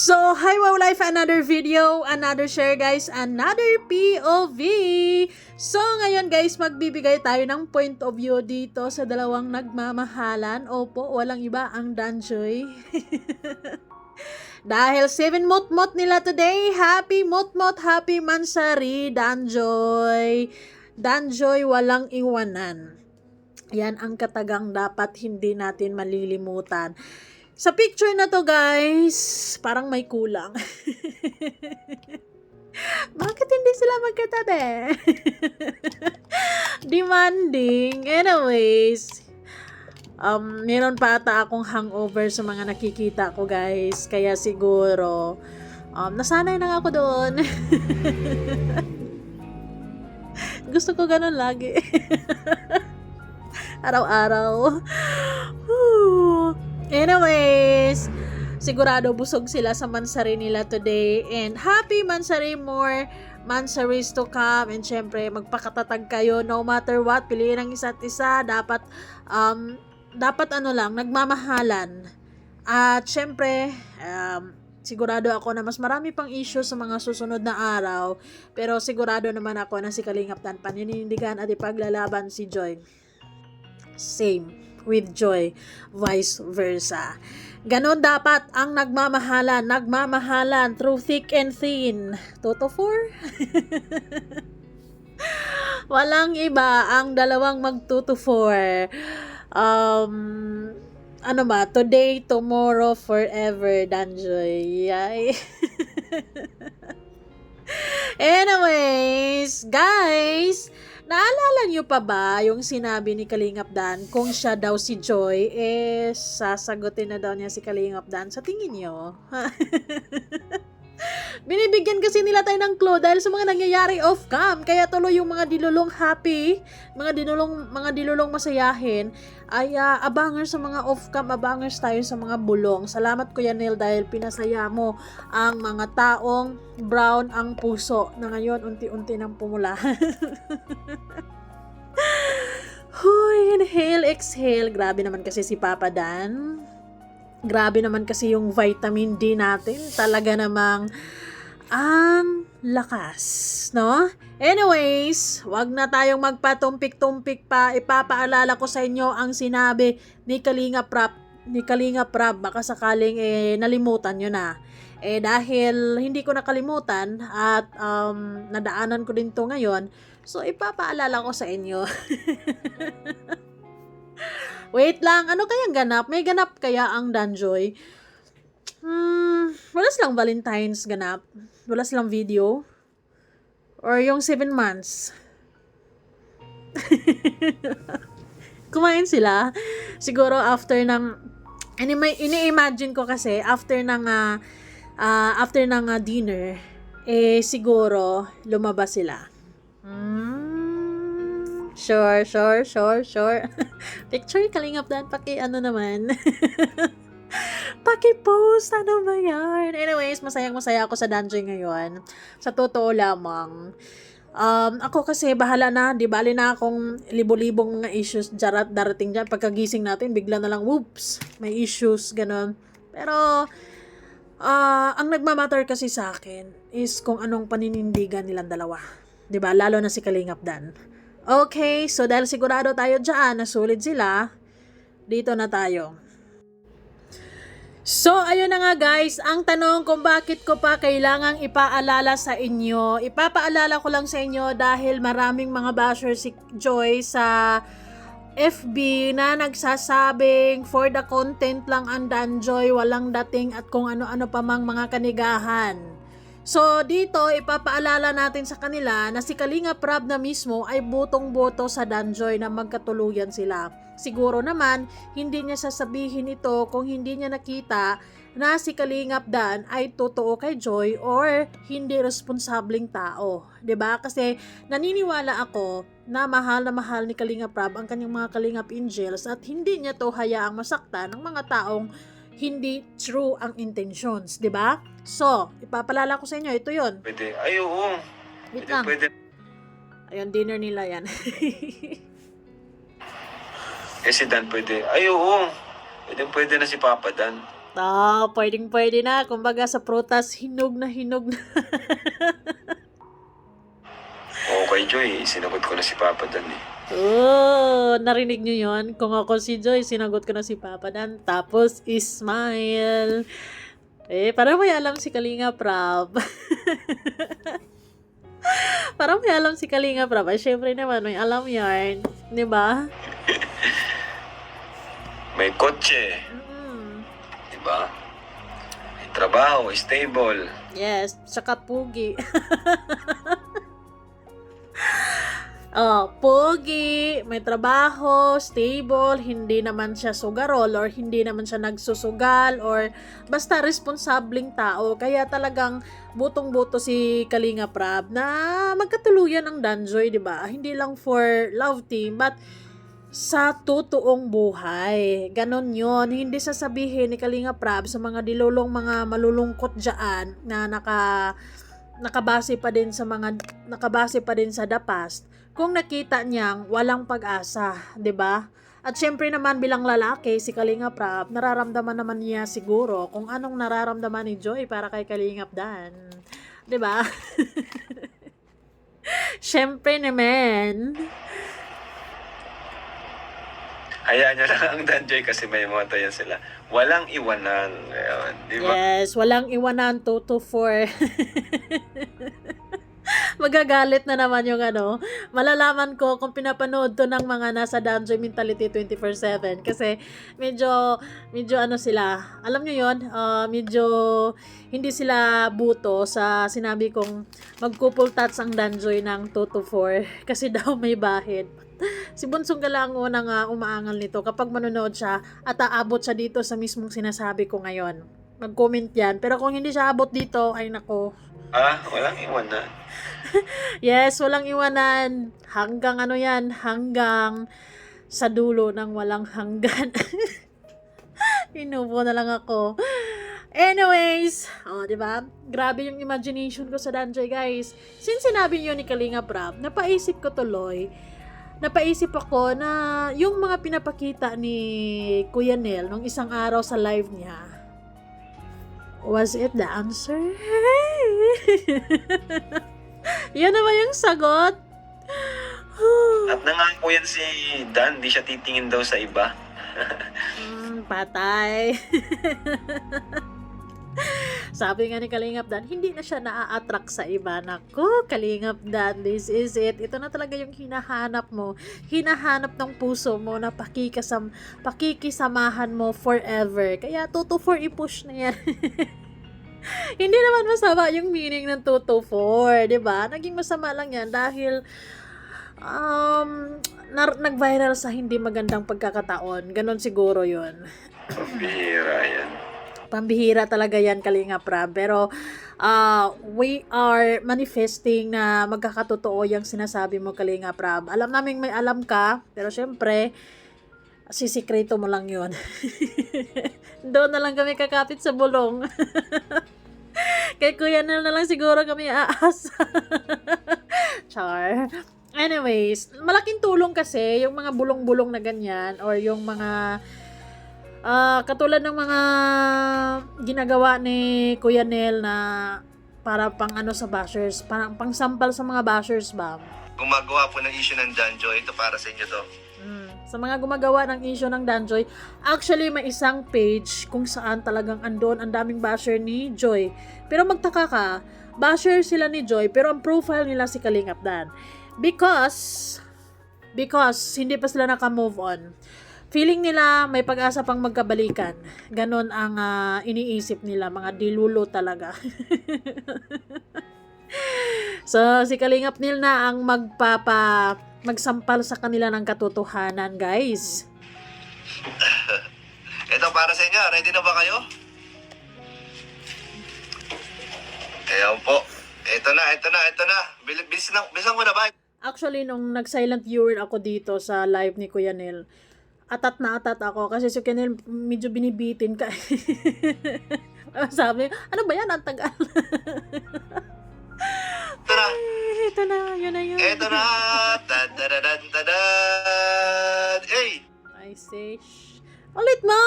So, hi Wow Life, another video, another share guys, another POV. So, ngayon guys, magbibigay tayo ng point of view dito sa dalawang nagmamahalan. Opo, walang iba ang Danjoy. Dahil 7 mot-mot nila today. Happy mot-mot, happy mansari, Danjoy. Danjoy, walang iwanan. Yan ang katagang dapat hindi natin malilimutan. Sa picture na to guys, parang may kulang. Bakit hindi sila magkatabi? Demanding. Anyways, meron pa ata akong hangover sa mga nakikita ko guys. Kaya siguro, nasanay na ako doon. Gusto ko ganun lagi. Araw-araw. Anyways, sigurado busog sila sa mansari nila today. And happy mansari, more mansaries to come. And syempre, magpakatatag kayo no matter what. Piliin ang isa't isa. Dapat nagmamahalan. At syempre, sigurado ako na mas marami pang issue sa mga susunod na araw. Pero sigurado naman ako na si Kalingap Dan paninindigan at ipaglalaban si Joy. Same with Joy, vice versa. Ganon dapat ang nagmamahalan through thick and thin. Toto 4? Walang iba ang dalawang magtuto 4. Today, tomorrow, forever, Danjoy. Yay. Anyways, guys, naalala niyo pa ba yung sinabi ni Kalingap Dan kung siya daw si Joy, sasagutin na daw niya si Kalingap Dan? Sa tingin niyo? Binibigyan kasi nila tayo ng clue dahil sa mga nangyayari off-cam. Kaya tuloy yung mga dilulong happy, mga dilulong masayahin, ay abangers sa mga off-cam, abangers tayo sa mga bulong. Salamat Kuya Neil dahil pinasaya mo ang mga taong brown ang puso na ngayon unti-unti nang pumula. Huy, inhale, exhale. Grabe naman kasi si Papa Dan. Grabe naman kasi yung vitamin D natin. Talaga namang ang lakas, no? Anyways, wag na tayong magpatumpik-tumpik pa. Ipapaalala ko sa inyo ang sinabi ni Kalingap Rap. Baka sakaling nalimutan nyo na. Dahil hindi ko nakalimutan at nadaanan ko din to ngayon, so ipapaalala ko sa inyo. Wait lang, ano kayang ganap? May ganap kaya ang Danjoy? Wala silang Valentine's ganap? Wala silang video? Or yung 7 months? Kumain sila? Siguro after ng... Ini-imagine ko kasi after ng dinner, siguro lumabas sila. Sure. Picture Kalingap Dan, naman. Paki-post, ano ba yan? Anyways, masayang-masaya ako sa Danjoy ngayon. Sa totoo lamang. Ako kasi bahala na, di bali na akong libo-libong mga issues darating dyan. Pagkagising natin, bigla na lang, whoops, may issues, ganun. Pero, ang nagmamatter kasi sa akin is kung anong paninindigan nilang dalawa. Di ba? Lalo na si Kalingap Dan. Okay, so dahil sigurado tayo dyan na sulit sila, dito na tayo. So, ayun na nga guys, ang tanong kung bakit ko pa kailangang ipaalala sa inyo. Ipapaalala ko lang sa inyo dahil maraming mga basher si Joy sa FB na nagsasabing for the content lang ang Danjoy, walang dating at kung ano-ano pa mang mga kanigahan. So, dito, ipapaalala natin sa kanila na si Kalingap Rap na mismo ay botong-boto sa Danjoy na magkatuluyan sila. Siguro naman, hindi niya sasabihin ito kung hindi niya nakita na si Kalingap Dan ay totoo kay Joy or hindi responsableng tao. 'Di ba? Kasi naniniwala ako na mahal ni Kalingap Rap ang kanyang mga Kalingap Angels at hindi niya to hayaang masaktan ng mga taong hindi true ang intentions, 'di ba? So, ipapalala ko sa inyo, ito 'yon. Pwede. Ay, oo. Wait lang. Pwede. Ayun, dinner nila 'yan. Si Dan pwede. Ay, oo. Pwede na si Papa Dan. Pwedeng-pwede na. Kumbaga sa prutas, hinog na hinog na. Okay, Joy. Sinagot ko na si Papa Dan eh. Oh, narinig nyo yon? Kung ako si Joy, sinagot ko na si Papa Dan. Tapos, smile. Parang may alam si Kalinga Prab. Parang may alam si Kalinga Prab. Syempre naman, may alam yarn. Di ba? May kotse. Mm. Diba? May trabaho, stable. Yes, tsaka pugi. Pogi, may trabaho, stable, hindi naman siya sugarol or hindi naman siya nagsusugal or basta responsableng tao. Kaya talagang butong-buto si Kalinga Prab na magkatuluyan ang Danjoy, di ba? Hindi lang for love team, but sa totoong buhay. Ganon yon. Hindi sasabihin ni Kalinga Prab sa mga dilulong mga malulungkot dyan na nakabase pa din sa the past kung nakita niyang walang pag-asa, 'di ba? At syempre naman bilang lalaki si Kalinga Prab, nararamdaman naman niya siguro kung anong nararamdaman ni Joy para kay Kalingap Dan. 'Di ba? Syempre naman. Hayaan nyo lang ang Dan Joy kasi may motto yan sila. Walang iwanan. Ayun, di ba? Yes, walang iwanan 2 to 4. Magagalit na naman yung malalaman ko kung pinapanood to ng mga nasa Danjoy Mentality 24/7 kasi medyo sila, alam nyo yon, medyo hindi sila buto sa sinabi kong mag-couple tats ang Danjoy ng 2 to 4 kasi daw may bahid. Si Bunsong Gala ang unang umaangal nito kapag manonood siya at aabot siya dito sa mismong sinasabi ko ngayon. Mag-comment yan. Pero kung hindi siya abot dito, ay nako. Walang iwanan. Yes, walang iwanan. Hanggang hanggang sa dulo ng walang hanggan. Inubo na lang ako. Anyways, di ba? Grabe yung imagination ko sa Danjoy, guys. Since sinabi niyo ni Kalinga Prab, napaisip ako na yung mga pinapakita ni Kuya Nel nung isang araw sa live niya, was it the answer? Yan naman yung sagot. At nangako yan si Dan, di siya titingin daw sa iba. Patay. Sabi nga ni Kalingap Dan, hindi na siya naa-attract sa iba. Naku, Kalingap Dan, this is it. Ito na talaga yung hinahanap mo. Hinahanap ng puso mo na pakikisamahan mo forever. Kaya 2 to 4 i-push na yan. Hindi naman masama yung meaning ng 2 to 4, di ba? Naging masama lang yan dahil nag-viral sa hindi magandang pagkakataon. Ganon siguro yun. Pambihira yan. Pambihira talaga yan, Kalinga Prab. Pero we are manifesting na magkakatotoo yung sinasabi mo, Kalinga Prab. Alam namin may alam ka, pero syempre, sisikreto mo lang yun. Doon na lang kami kakapit sa bulong. Kay Kuya Nel na lang siguro kami aasa. Char. Anyways, malaking tulong kasi yung mga bulong-bulong na ganyan or yung mga katulad ng mga ginagawa ni Kuya Nel na para pang sa bashers, parang pang sampal sa mga bashers ba? Gumagawa po ng issue ng Danjoy, ito para sa inyo to. Sa mga gumagawa ng issue ng Danjoy, actually may isang page kung saan talagang andon ang daming basher ni Joy. Pero magtaka ka, basher sila ni Joy pero ang profile nila si Kalingap Dan. Because hindi pa sila naka-move on. Feeling nila may pag-asa pang magkabalikan. Ganon ang iniisip nila, mga dilulo talaga. So, si Kalingap Nil na ang magsampal sa kanila ng katotohanan, guys. Ito para sa inyo, ready na ba kayo? Ayan po. Ito na. Bilisan ko na ba? Actually, nung nag-silent viewer ako dito sa live ni Kuya Nel, atat ako kasi si Kuya Nel medyo binibitin ka. Sabi, ano ba yan? Ang tagal. Ito na, yun na yun. Ito na. Tadadadadadad. Hey! I say, ulit mo!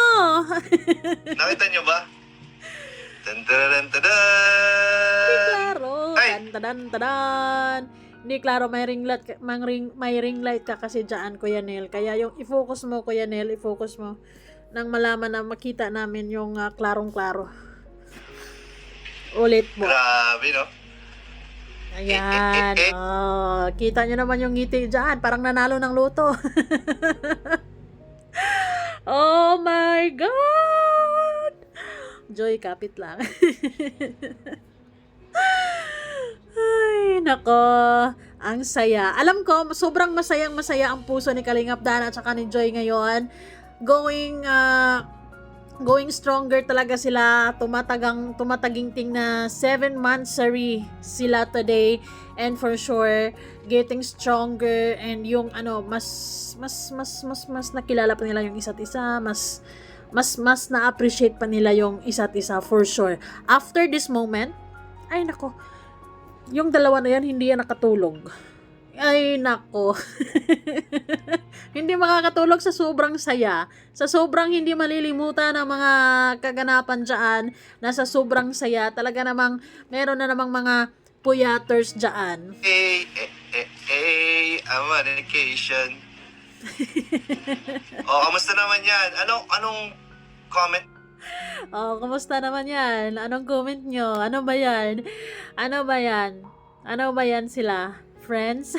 Nakita nyo ba? Tararan, Hindi tadan! klaro. Ay! Tadan, tadan. Hindi klaro, may ring light ka kasi dyan, Kuya Nel. Kaya yung i-focus mo, Kuya Nel, i-focus mo nang malaman na makita namin yung klarong-klaro. Ulit po. Grabe, no? Ayan. Oh, kita nyo naman yung ngiti dyan. Parang nanalo ng luto. Oh my God! Joy, kapit lang. Ay, nako. Ang saya. Alam ko, sobrang masayang-masaya ang puso ni Kalingap Dan at saka ni Joy ngayon. Going stronger talaga sila. Tumataginting na 7 monthsary sila today. And for sure, getting stronger and yung mas nakilala pa nila yung isa't isa, mas na-appreciate pa nila yung isa't isa for sure. After this moment, ay nako, yung dalawa na yan, hindi yan nakatulog. Ay nako. Hindi makakatulog sa sobrang saya, sa sobrang hindi malilimutan ng mga kaganapan dyan, na sa sobrang saya, talaga namang meron na namang mga puyaters dyan. I'm on vacation. Kamusta naman yan? Anong comment? Oh, kumusta naman yan? Anong comment nyo? Ano ba yan? Ano ba yan? Ano ba yan sila? Friends?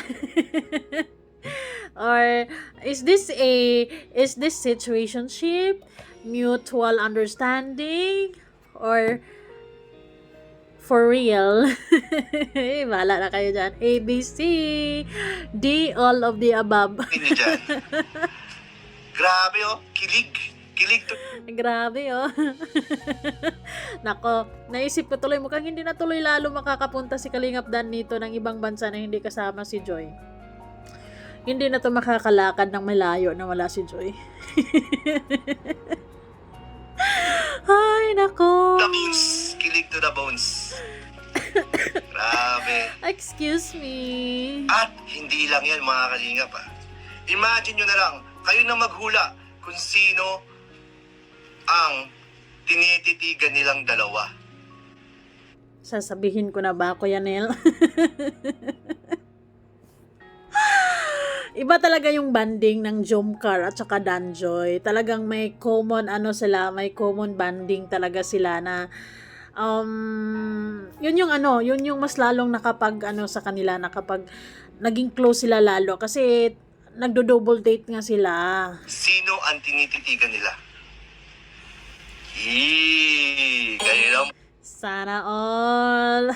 Or is this situationship? Mutual understanding? Or for real? Bahala na kayo dyan. A, B, C, D, all of the above. Hindi dyan. Grabe, kilig. Kilig to. Grabe, Nako, naisip ko tuloy, mukhang hindi na tuloy lalo makakapunta si Kalingap Dan nito ng ibang bansa na hindi kasama si Joy. Hindi na to makakalakad ng malayo na wala si Joy. Ay, nako. The bones. Kilig to the bones. Grabe. Excuse me. At hindi lang yan, mga kalingap. Imagine nyo na lang, kayo na maghula kung sino ang tinititigan nilang dalawa. Sasabihin ko na ba, Kuya Nel? Iba talaga yung banding ng Jomcar at saka Danjoy. Talagang may common may common banding talaga sila na yun yung mas lalong nakapag sa kanila, nakapag naging close sila lalo kasi nagdo-double date nga sila. Sino ang tinititigan nila? Kayo lang. Sana all.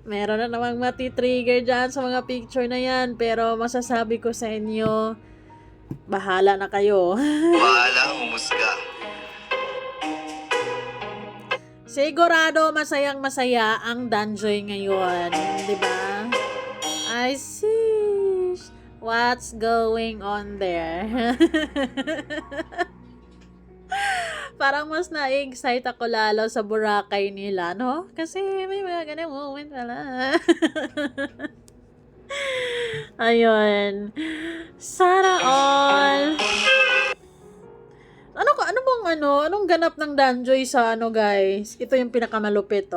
Meron na namang mati-trigger dyan sa mga picture na yan, pero masasabi ko sa inyo, bahala na kayo. Walang umusga. Sigurado masayang-masaya ang Danjoy ngayon, di ba? I see what's going on there. Parang mas na-excite ako lalo sa Boracay nila, no? Kasi may mga ganang moment pala. Ayun. Sana all. Anong ganap ng Danjoy sa guys? Ito yung pinakamalupit,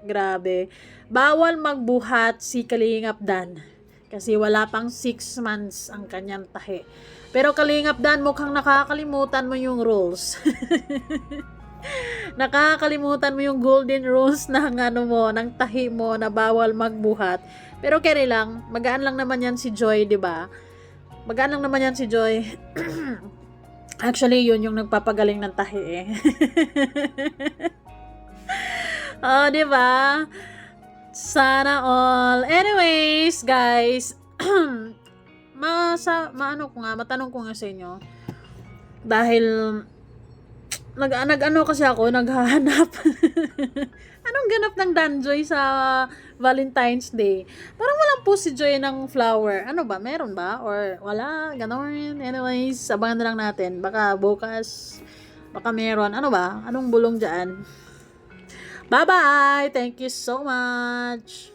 Grabe. Bawal magbuhat si Kalingap Dan. Kasi wala pang 6 months ang kanyang tahi. Pero Kalingap Dan, mukhang nakakalimutan mo yung rules. Nakakalimutan mo yung golden rules ng ng tahi mo na bawal magbuhat. Pero kaya lang, magaan lang naman yan si Joy, 'di ba? Magaan lang naman yan si Joy. Actually, yun yung nagpapagaling ng tahi Oh, 'di ba? Sana all. Anyways, guys, matanong ko nga sa inyo. Dahil kasi ako naghahanap. Anong ganap ng Danjoy sa Valentine's Day? Parang walang post si Joy ng flower. Ano ba? Meron ba? Or wala? Ganon. Anyways, abangan na lang natin. Baka bukas, baka meron. Ano ba? Anong bulong dyan? Bye-bye! Thank you so much!